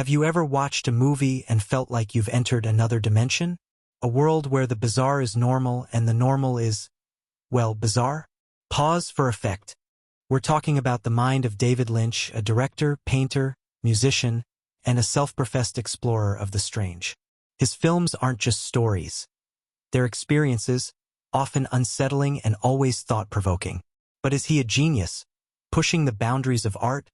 Have you ever watched a movie and felt like you've entered another dimension? A world where the bizarre is normal and the normal is, well, bizarre? Pause for effect. We're talking about the mind of David Lynch, a director, painter, musician, and a self-professed explorer of the strange. His films aren't just stories. They're experiences, often unsettling and always thought-provoking. But is he a genius, pushing the boundaries of art,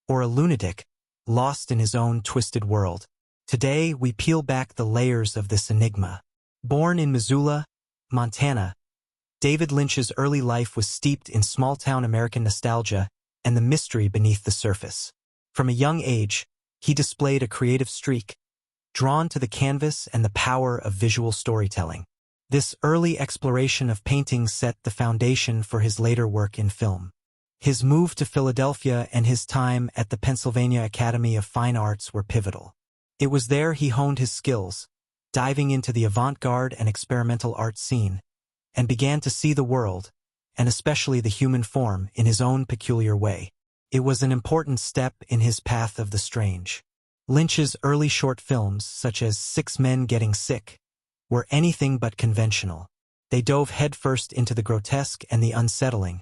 or a lunatic, lost in his own twisted world? Today, we peel back the layers of this enigma. Born in Missoula, Montana, David Lynch's early life was steeped in small-town American nostalgia and the mystery beneath the surface. From a young age, he displayed a creative streak, drawn to the canvas and the power of visual storytelling. This early exploration of painting set the foundation for his later work in film. His move to Philadelphia and his time at the Pennsylvania Academy of Fine Arts were pivotal. It was there he honed his skills, diving into the avant-garde and experimental art scene, and began to see the world, and especially the human form, in his own peculiar way. It was an important step in his path of the strange. Lynch's early short films, such as 6 Men Getting Sick, were anything but conventional. They dove headfirst into the grotesque and the unsettling,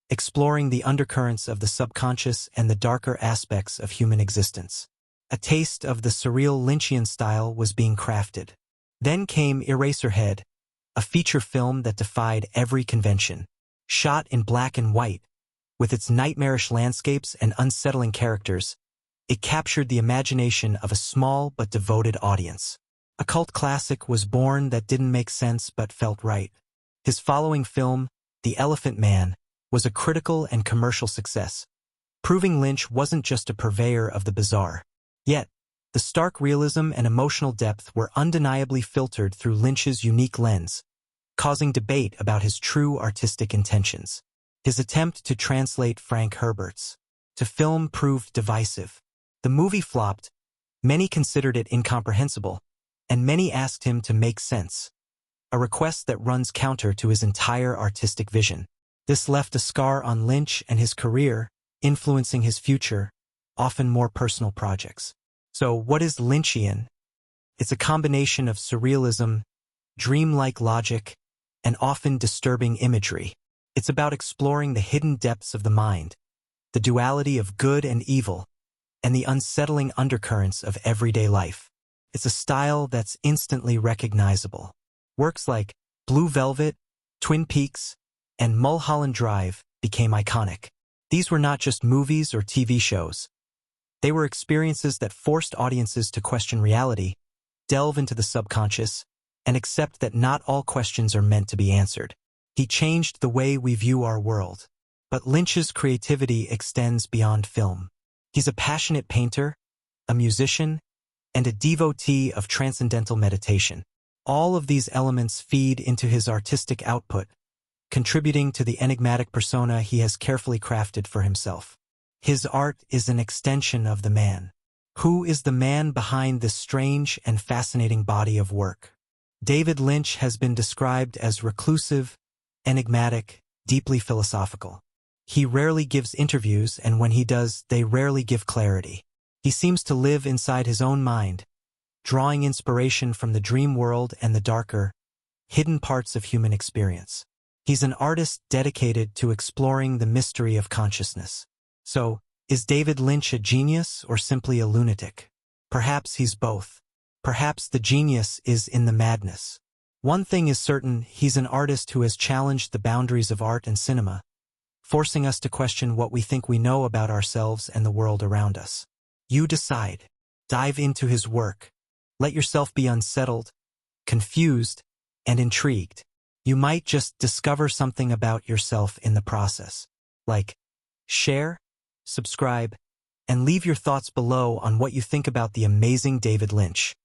exploring the undercurrents of the subconscious and the darker aspects of human existence. A taste of the surreal Lynchian style was being crafted. Then came Eraserhead, a feature film that defied every convention. Shot in black and white, with its nightmarish landscapes and unsettling characters, it captured the imagination of a small but devoted audience. A cult classic was born that didn't make sense but felt right. His following film, The Elephant Man, was a critical and commercial success, proving Lynch wasn't just a purveyor of the bizarre. Yet, the stark realism and emotional depth were undeniably filtered through Lynch's unique lens, causing debate about his true artistic intentions. His attempt to translate Frank Herbert's to film proved divisive. The movie flopped, many considered it incomprehensible, and many asked him to make sense, a request that runs counter to his entire artistic vision. This left a scar on Lynch and his career, influencing his future, often more personal projects. So what is Lynchian? It's a combination of surrealism, dreamlike logic, and often disturbing imagery. It's about exploring the hidden depths of the mind, the duality of good and evil, and the unsettling undercurrents of everyday life. It's a style that's instantly recognizable. Works like Blue Velvet, Twin Peaks, and Mulholland Drive became iconic. These were not just movies or TV shows. They were experiences that forced audiences to question reality, delve into the subconscious, and accept that not all questions are meant to be answered. He changed the way we view our world. But Lynch's creativity extends beyond film. He's a passionate painter, a musician, and a devotee of transcendental meditation. All of these elements feed into his artistic output, contributing to the enigmatic persona he has carefully crafted for himself. His art is an extension of the man. Who is the man behind this strange and fascinating body of work? David Lynch has been described as reclusive, enigmatic, deeply philosophical. He rarely gives interviews, and when he does, they rarely give clarity. He seems to live inside his own mind, drawing inspiration from the dream world and the darker, hidden parts of human experience. He's an artist dedicated to exploring the mystery of consciousness. So, is David Lynch a genius or simply a lunatic? Perhaps he's both. Perhaps the genius is in the madness. One thing is certain, he's an artist who has challenged the boundaries of art and cinema, forcing us to question what we think we know about ourselves and the world around us. You decide. Dive into his work. Let yourself be unsettled, confused, and intrigued. You might just discover something about yourself in the process. Like, share, subscribe, and leave your thoughts below on what you think about the amazing David Lynch.